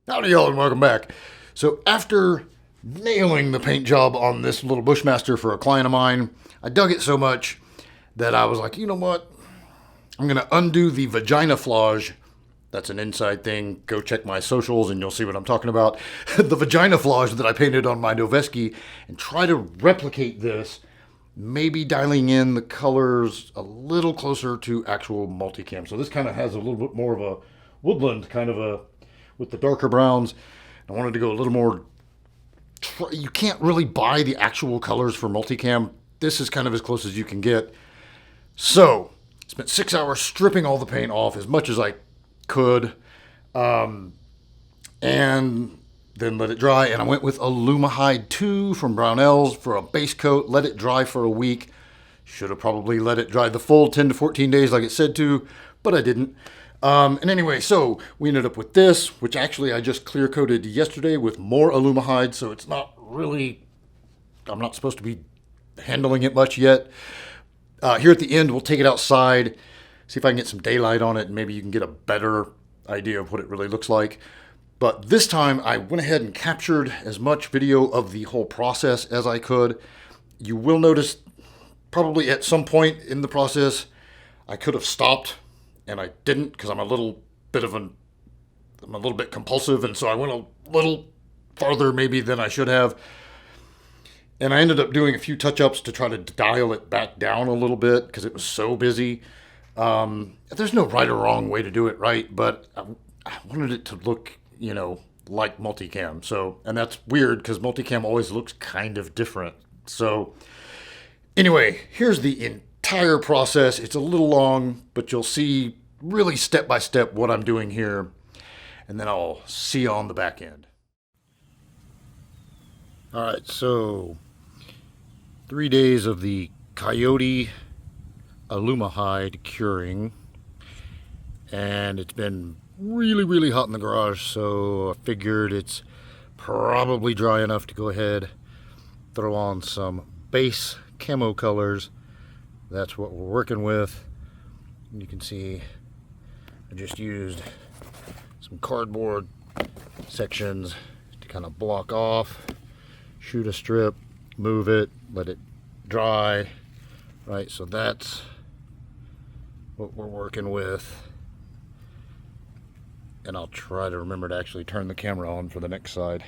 Howdy y'all and welcome back. So after nailing the paint job on this little Bushmaster for a client of mine, I dug it so much that I was like, you know what? I'm going to undo the vagina flage. That's an inside thing. Go check my socials and you'll see what I'm talking about. The vagina flage that I painted on my Noveski and try to replicate this, maybe dialing in the colors a little closer to actual multicam. So this kind of has a little bit more of a woodland kind of a with the darker browns. I wanted to go a little more. You can't really buy the actual colors for multicam. This is kind of as close as you can get. So, spent 6 hours stripping all the paint off as much as I could, and then let it dry. And I went with Alumahide 2 from Brownells for a base coat. Let it dry for a week. Should have probably let it dry the full 10 to 14 days like it said to, but I didn't. And anyway, so we ended up with this, which actually I just clear coated yesterday with more Alumahide, so it's not really, I'm not supposed to be handling it much yet. Here at the end, we'll take it outside, see if I can get some daylight on it, and maybe you can get a better idea of what it really looks like. But this time, I went ahead and captured as much video of the whole process as I could. You will notice probably at some point in the process, I could have stopped, and I didn't because I'm a little bit compulsive, and so I went a little farther maybe than I should have. And I ended up doing a few touch-ups to try to dial it back down a little bit because it was so busy. There's no right or wrong way to do it, right? But I wanted it to look, like multicam. So, and that's weird because multicam always looks kind of different. So, anyway, here's the entire process. It's a little long, but you'll see really step by step what I'm doing here. And then I'll see you on the back end. All right, so 3 days of the Coyote Alumahide curing, and it's been really, really hot in the garage, so I figured it's probably dry enough to go ahead, throw on some base camo colors. That's what we're working with. And you can see I just used some cardboard sections to kind of block off, shoot a strip, move it, let it dry, right? So that's what we're working with. And I'll try to remember to actually turn the camera on for the next side.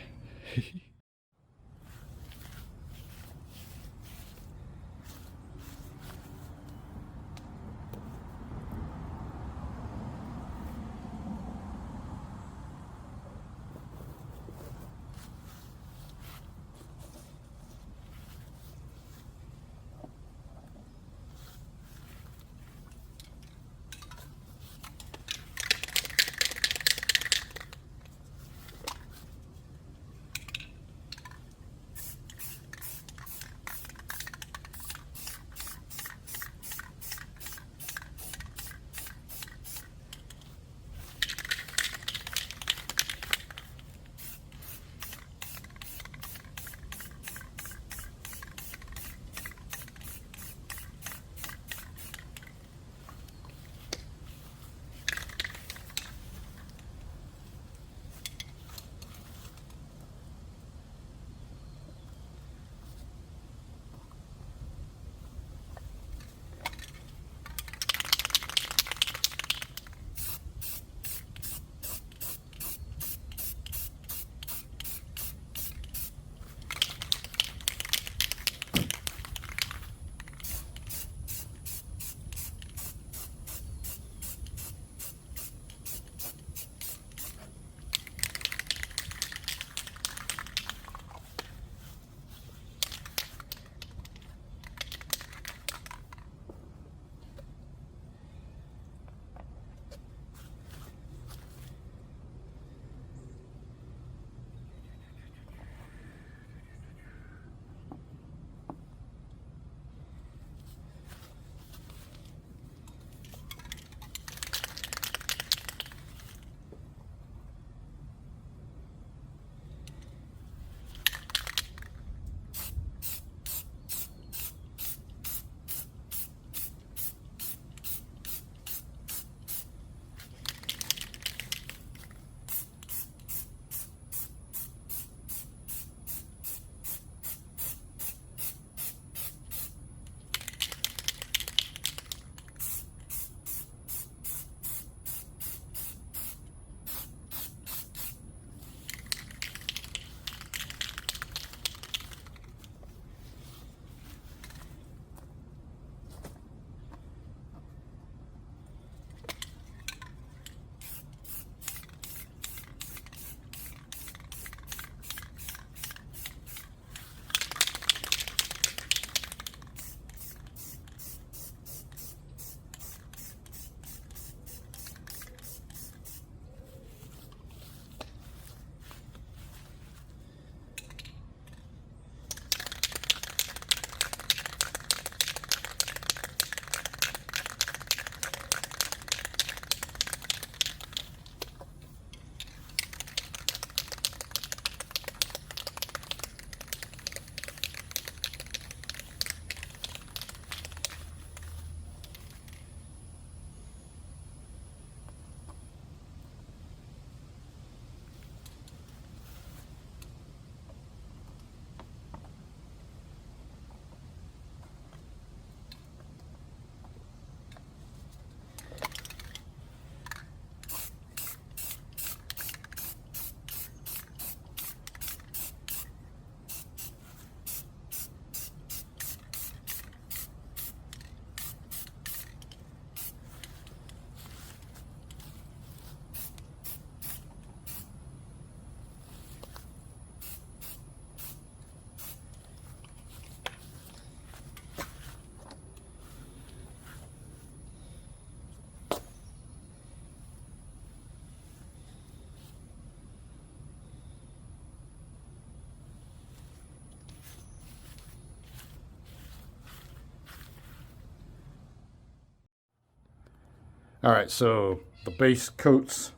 All right, so the base coats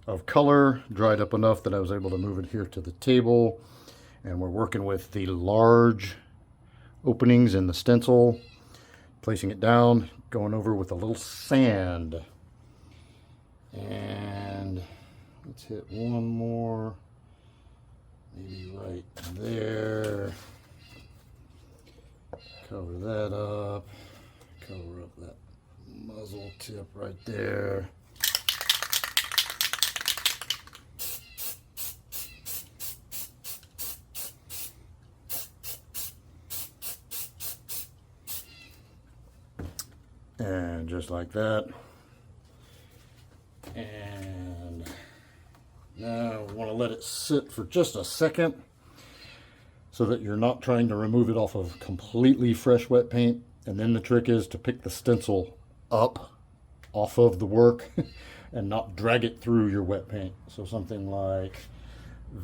of color dried up enough that I was able to move it here to the table. And we're working with the large openings in the stencil, placing it down, going over with a little sand. And let's hit one more, maybe right there. Cover that up, cover up that muzzle tip right there. And just like that. And now we want to let it sit for just a second so that you're not trying to remove it off of completely fresh wet paint. And then the trick is to pick the stencil up off of the work and not drag it through your wet paint. So something like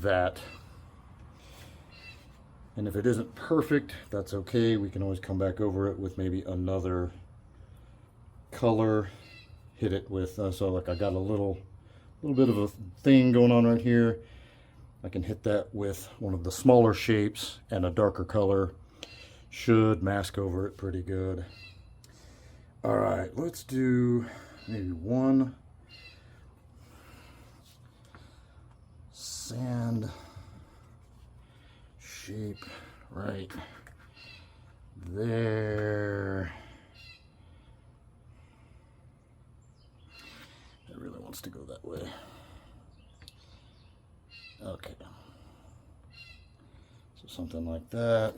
that. And if it isn't perfect, that's okay. We can always come back over it with maybe another color. Hit it with, so like I got a little bit of a thing going on right here. I can hit that with one of the smaller shapes and a darker color. Should mask over it pretty good. All right, let's do maybe one sand shape right there. It really wants to go that way. Okay. So something like that.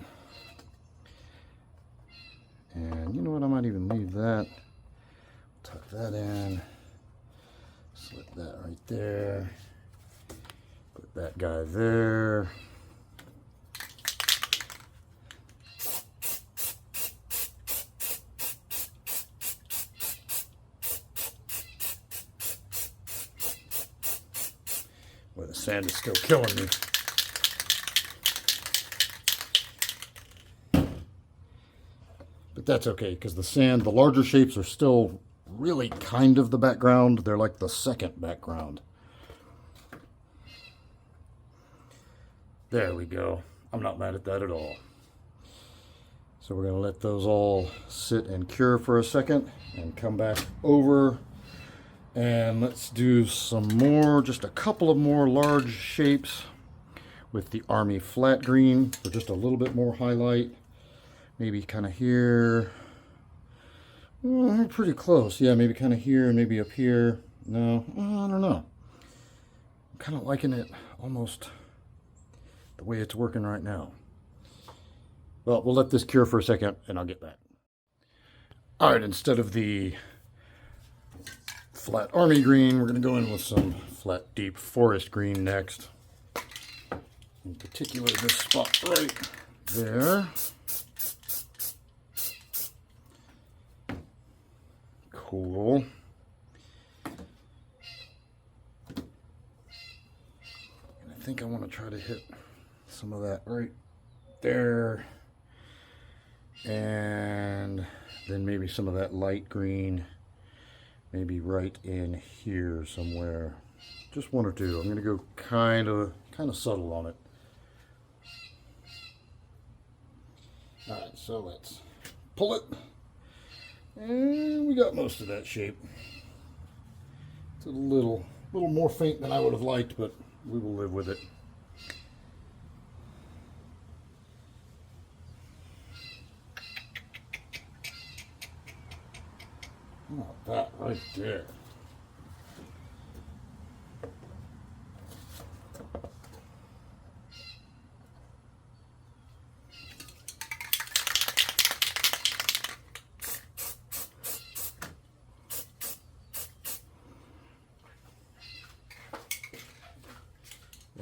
And you know what, I might even leave that. Tuck that in. Slip that right there. Put that guy there. Boy, the sand is still killing me. But that's okay, because the sand, the larger shapes are still really kind of the background. They're like the second background. There we go. I'm not mad at that at all. So we're going to let those all sit and cure for a second and come back over. And let's do some more, just a couple of more large shapes with the Army flat green for just a little bit more highlight. Maybe kind of here. Pretty close. Yeah, maybe kind of here and maybe up here. No, I don't know. I'm kind of liking it almost the way it's working right now. Well, we'll let this cure for a second and I'll get back. All right, instead of the flat army green, we're going to go in with some flat deep forest green next. In particular, this spot right there. Cool. And I think I want to try to hit some of that right there. And then maybe some of that light green, maybe right in here somewhere. Just one or two. I'm going to go kind of subtle on it. All right, so let's pull it. And we got most of that shape. It's a little more faint than I would have liked, but we will live with it. Oh, that right there.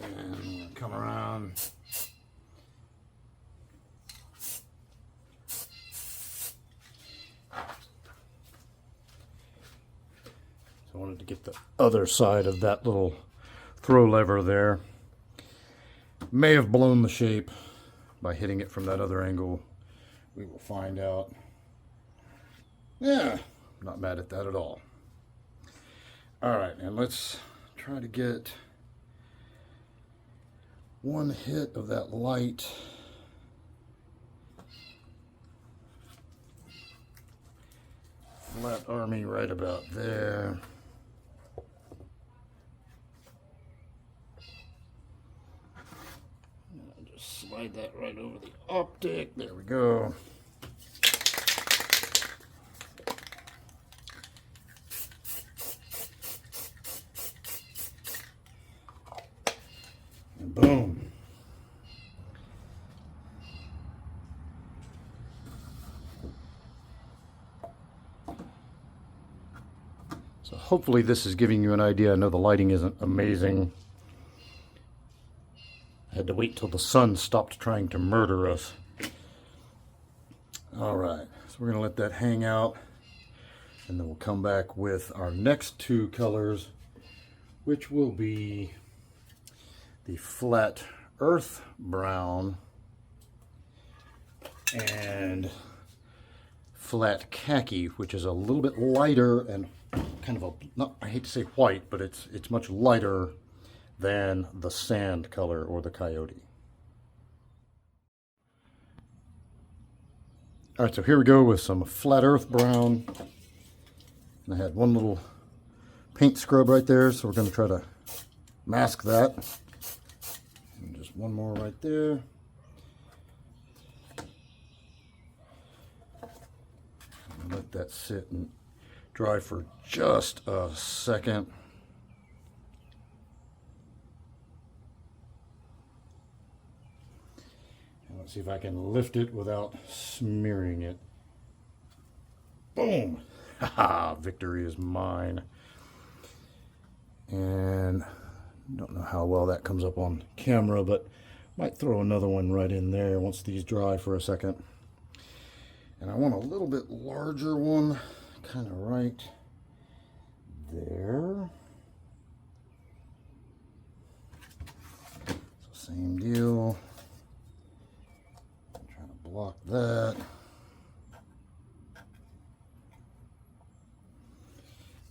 And come around. I wanted to get the other side of that little throw lever there. May have blown the shape by hitting it from that other angle. We will find out. Yeah, not mad at that at all. All right, and let's try to get one hit of that light. Flat army right about there. I'll just slide that right over the optic. There we go. And boom. So hopefully this is giving you an idea. I know the lighting isn't amazing. I had to wait till the sun stopped trying to murder us. All right, so we're gonna let that hang out, and then we'll come back with our next two colors, which will be the flat earth brown and flat khaki, which is a little bit lighter and kind of a, not, I hate to say white, but it's much lighter than the sand color or the coyote. All right, so here we go with some flat earth brown. And I had one little paint scrub right there, so we're going to try to mask that. And just one more right there. And let that sit and dry for just a second. And let's see if I can lift it without smearing it. Boom! Haha, victory is mine. And don't know how well that comes up on camera, but might throw another one right in there once these dry for a second. And I want a little bit larger one, kind of right there. So same deal. I'm trying to block that.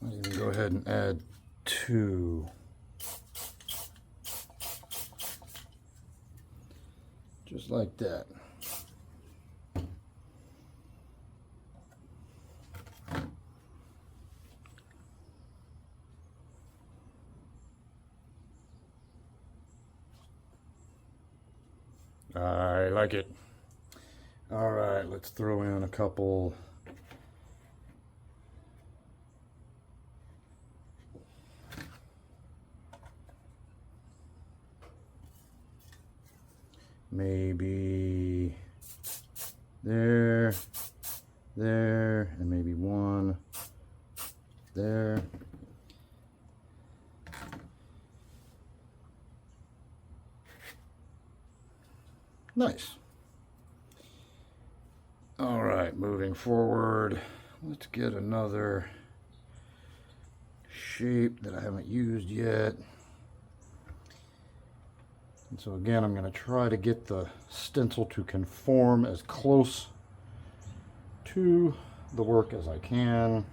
Might even go ahead and add two. Just like that. I like it. All right, let's throw in a couple maybe there, and maybe one there. Nice. All right, moving forward, let's get another shape that I haven't used yet. And so again, I'm going to try to get the stencil to conform as close to the work as I can.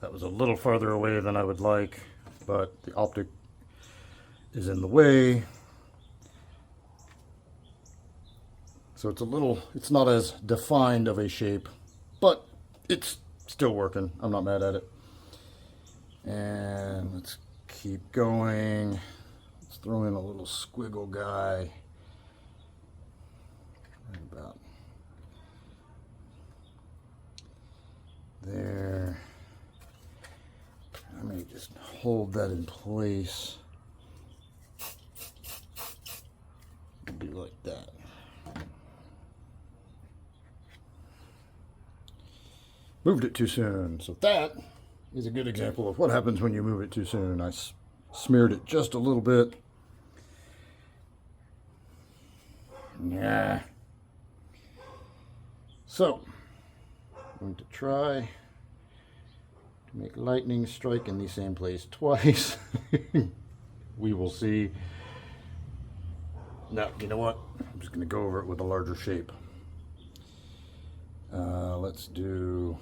That was a little farther away than I would like, but the optic is in the way. So it's not as defined of a shape, but it's still working. I'm not mad at it. And let's keep going. Let's throw in a little squiggle guy. Right about there. I may just hold that in place. Be like that. Moved it too soon. So that is a good example of what happens when you move it too soon. I smeared it just a little bit. Yeah. So, I'm going to try to make lightning strike in the same place twice. We will see. Now, you know what? I'm just going to go over it with a larger shape. Let's do...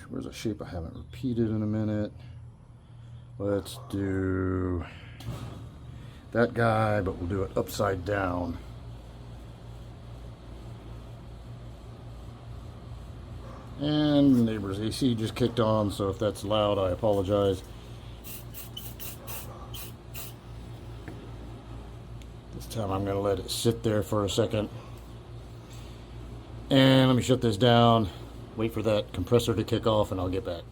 Where's a shape I haven't repeated in a minute? Let's do that guy, but we'll do it upside down. And the neighbor's AC just kicked on, so if that's loud, I apologize. This time I'm going to let it sit there for a second. And let me shut this down, wait for that compressor to kick off, and I'll get back.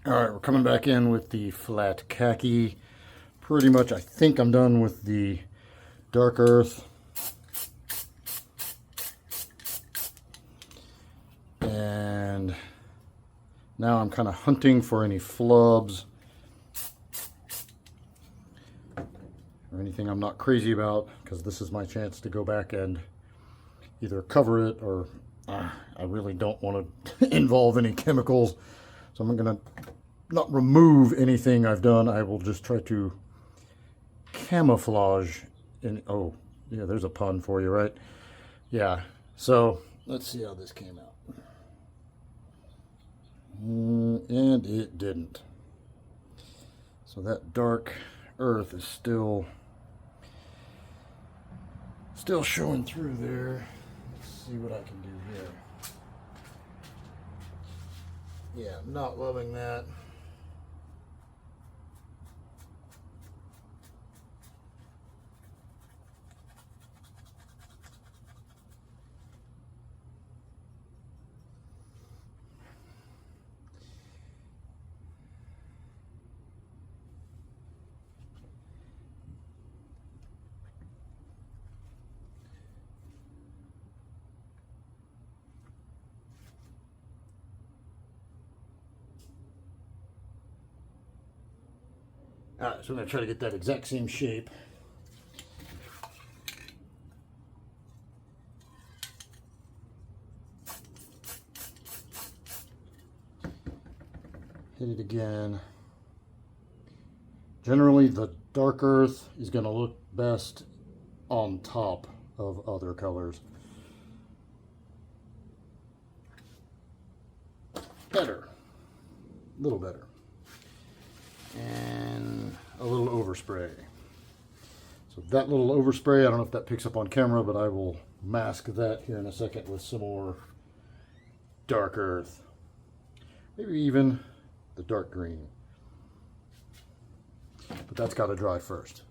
Alright, we're coming back in with the flat khaki. Pretty much, I think I'm done with the dark earth. And now I'm kind of hunting for any flubs or anything I'm not crazy about, because this is my chance to go back and either cover it or I really don't want to involve any chemicals. So I'm going to not remove anything I've done. I will just try to camouflage in, oh, yeah, there's a pun for you, right? Yeah. So let's see how this came out. And it didn't. So that dark earth is still showing through there. Let's see what I can do here. Yeah, I'm not loving that. Alright, so I'm going to try to get that exact same shape. Hit it again. Generally, the dark earth is going to look best on top of other colors. Better. A little better. And a little overspray. So that little overspray, I don't know if that picks up on camera, but I will mask that here in a second with some more dark earth. Maybe even the dark green. But that's got to dry first.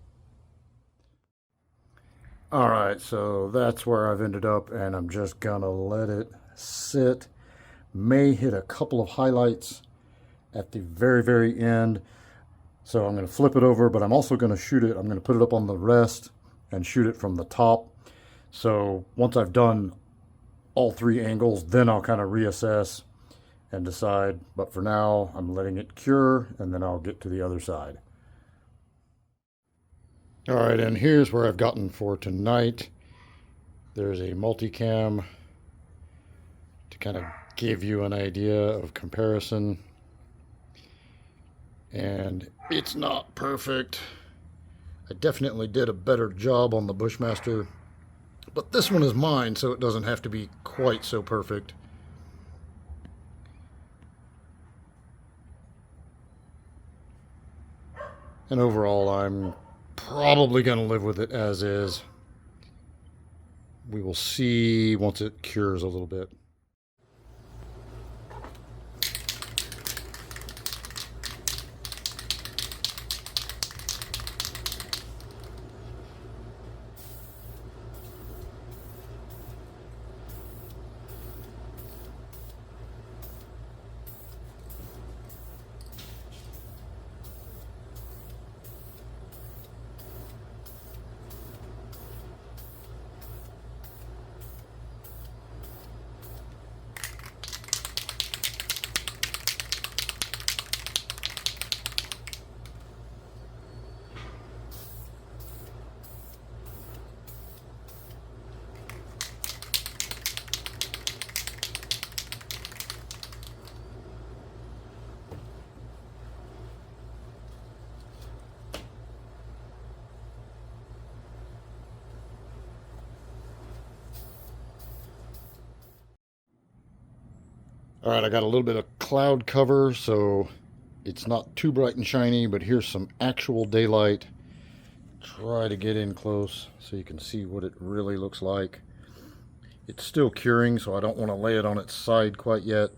Alright, so that's where I've ended up, and I'm just gonna let it sit. May hit a couple of highlights at the very, very end. So I'm going to flip it over, but I'm also going to shoot it. I'm going to put it up on the rest and shoot it from the top. So once I've done all three angles, then I'll kind of reassess and decide. But for now, I'm letting it cure, and then I'll get to the other side. All right, and here's where I've gotten for tonight. There's a multicam to kind of give you an idea of comparison. And it's not perfect. I definitely did a better job on the Bushmaster, but this one is mine, so it doesn't have to be quite so perfect. And overall, I'm probably going to live with it as is. We will see once it cures a little bit. All right, I got a little bit of cloud cover, so it's not too bright and shiny, but here's some actual daylight. Try to get in close so you can see what it really looks like. It's still curing, so I don't want to lay it on its side quite yet.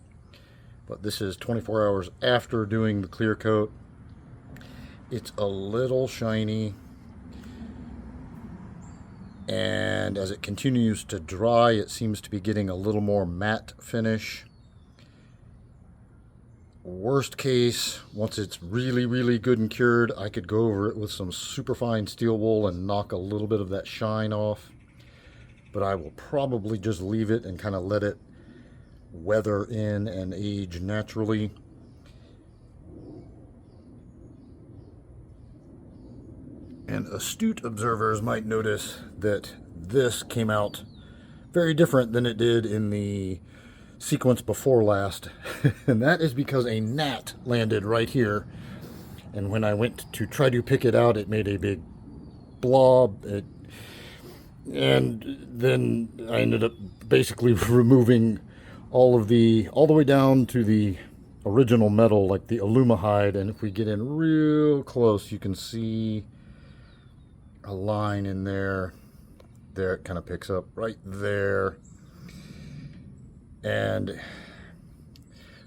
But this is 24 hours after doing the clear coat. It's a little shiny. And as it continues to dry, it seems to be getting a little more matte finish. Worst case, once it's really, really good and cured, I could go over it with some superfine steel wool and knock a little bit of that shine off. But I will probably just leave it and kind of let it weather in and age naturally. And astute observers might notice that this came out very different than it did in the sequence before last. And that is because a gnat landed right here. And when I went to try to pick it out, it made a big blob. And then I ended up basically removing all the way down to the original metal, like the alumahide. And if we get in real close, you can see a line in there. There, it kind of picks up right there. And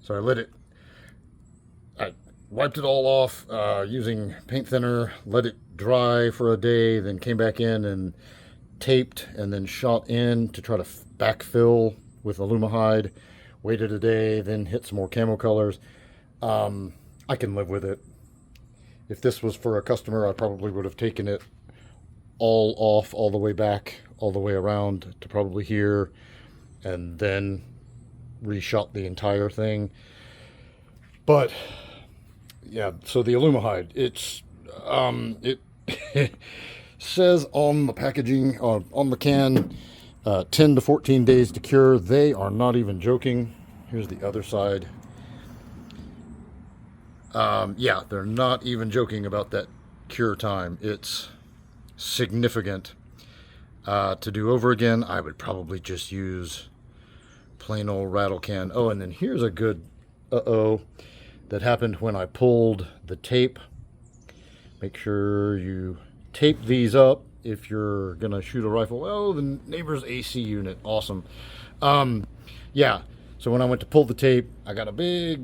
so I wiped it all off using paint thinner, let it dry for a day, then came back in and taped and then shot in to try to backfill with alumahide. Waited a day, then hit some more camo colors. I can live with it. If this was for a customer, I probably would have taken it all off, all the way back, all the way around to probably here, and then reshot the entire thing. But yeah, so the alumahide, it says on the packaging, on the can, 10 to 14 days to cure. They are not even joking. Here's the other side. Yeah, they're not even joking about that cure time. It's significant. To do over again, I would probably just use plain old rattle can. Oh, and then here's a good that happened when I pulled the tape. Make sure you tape these up if you're gonna shoot a rifle. Oh, the neighbor's AC unit, awesome. Yeah, so when I went to pull the tape, I got it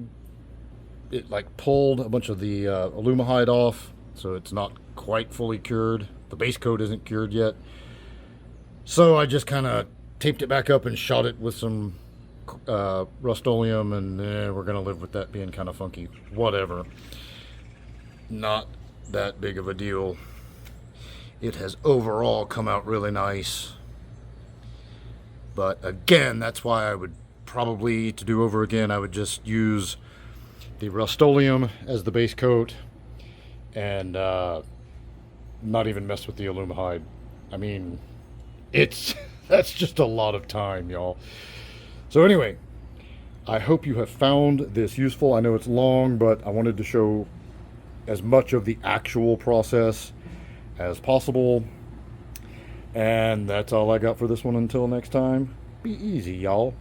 like pulled a bunch of the alumahide off, so it's not quite fully cured. The base coat isn't cured yet. So I just kind of taped it back up and shot it with some Rust-Oleum, and we're going to live with that being kind of funky. Whatever. Not that big of a deal. It has overall come out really nice. But again, that's why I would probably, to do over again, I would just use the Rust-Oleum as the base coat and not even mess with the alumahide. I mean, that's just a lot of time, y'all. So anyway, I hope you have found this useful. I know it's long, but I wanted to show as much of the actual process as possible. And that's all I got for this one. Until next time, be easy, y'all.